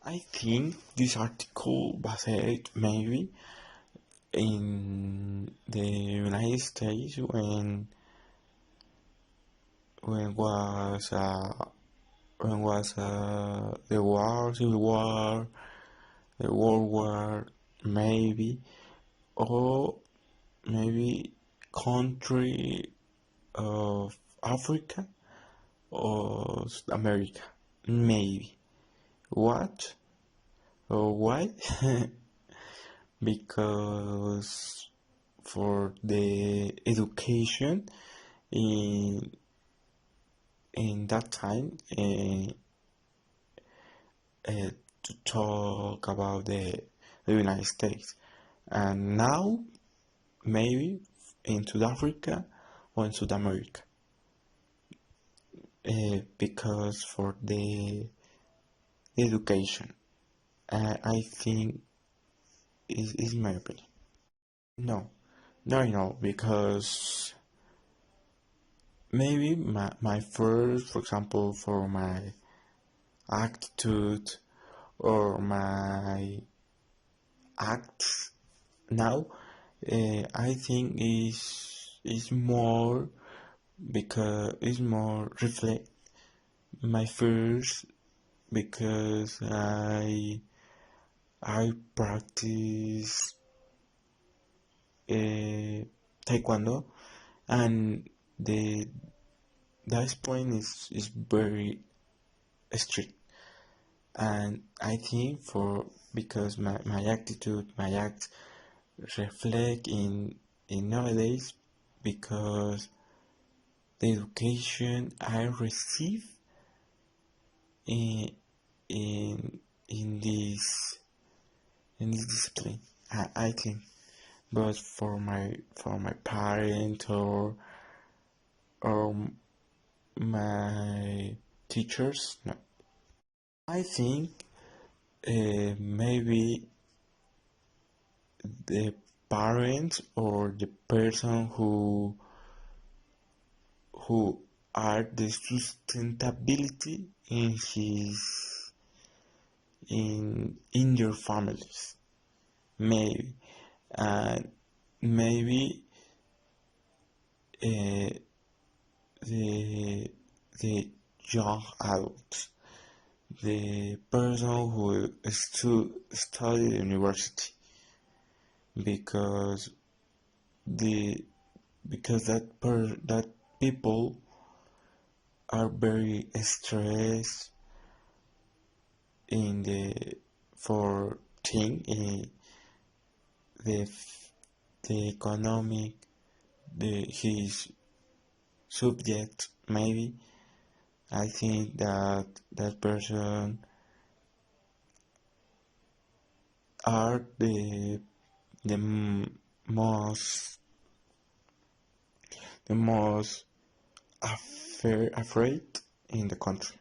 I think this article based maybe in the United States when was uh, the war, civil war, the World War, maybe, or maybe country of Africa or America, maybe. What or why? Because for the education in that time, to talk about the United States, and now maybe in South Africa or in South America, because for the education, I think is my opinion. No, because maybe my first, for example, for my attitude or my acts now, I think is more because it's more reflect my first because I practice taekwondo, and the that point is very strict, and I think for because my attitude, my act reflect in nowadays because the education I receive in in in this discipline, I think. But for my parent or my teachers, no. I think maybe the parents or the person who are the sustainability in your families, maybe, and maybe the young adults, the person who study the university, because the because that people are very stressed in the for thing in the the economic his subject, maybe. I think that person are the most the most afraid in the country.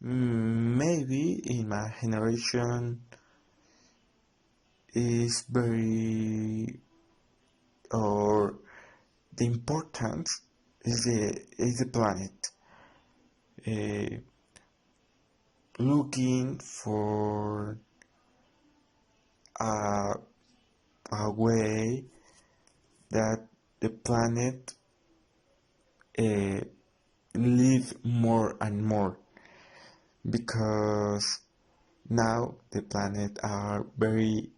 Maybe in my generation is very or the importance is the planet. Uh, Looking for a, a way that the planet uh, live more and more, because now the planet are very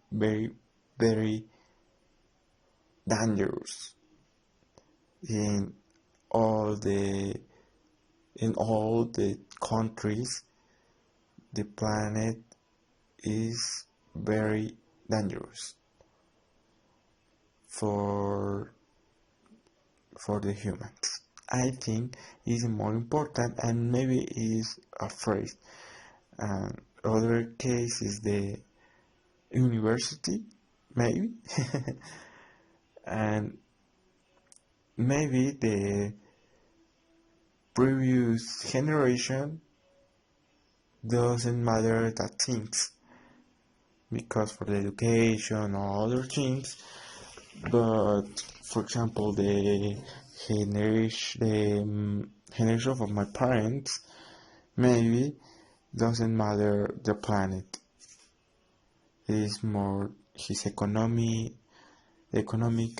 dangerous in all the countries. The planet is very dangerous for the humans. I think is more important, and maybe is afraid. And other case is the university, maybe, and maybe the previous generation doesn't matter that things because for the education or other things, but for example the generation of my parents, maybe doesn't matter the planet. It is more his economic,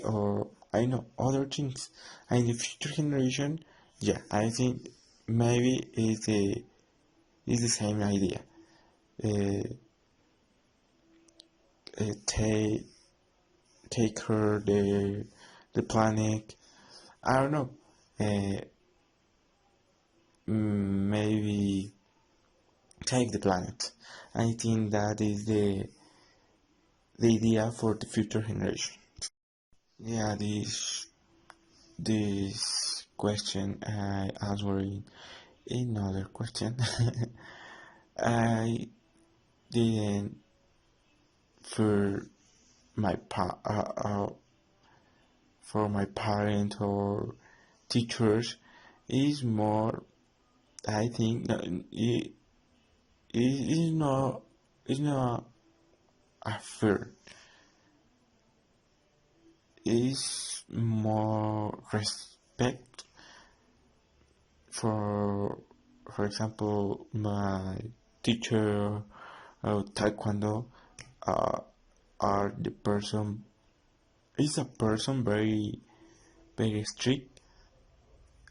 or I know other things. And the future generation, yeah, I think maybe is the same idea. Uh, take care the planet. I don't know. Uh, Maybe take the planet. I think that is the idea for the future generation. Yeah, this question I answering another question. I didn't for for my parents or teachers is more. I think that it is not a fear. Is more respect for for example my teacher of taekwondo uh, are the person is a person very strict,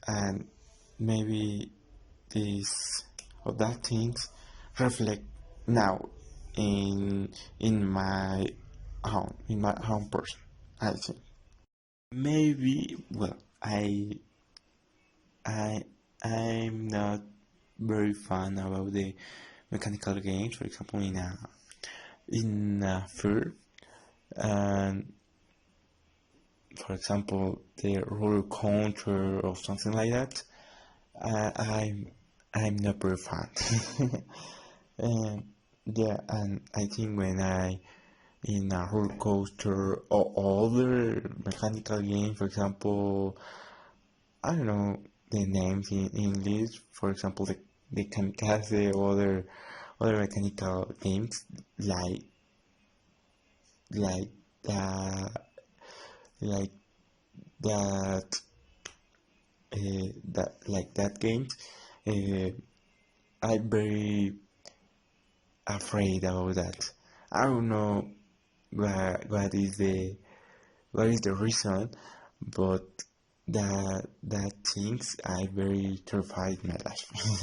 and maybe this or that things reflect now in in my own person, I think. Maybe, well, I I'm not very fan about the mechanical games, for example, in a field, and for example, the roller coaster or something like that. I, I'm I'm not very fan. And yeah, and I think when I in a roller coaster or other mechanical game, for example, I don't know the names in English. For example, the kamikaze or other mechanical games like that like that that games. Uh, I'm very afraid about that. I don't know what is the reason, but that things I very terrified in my life.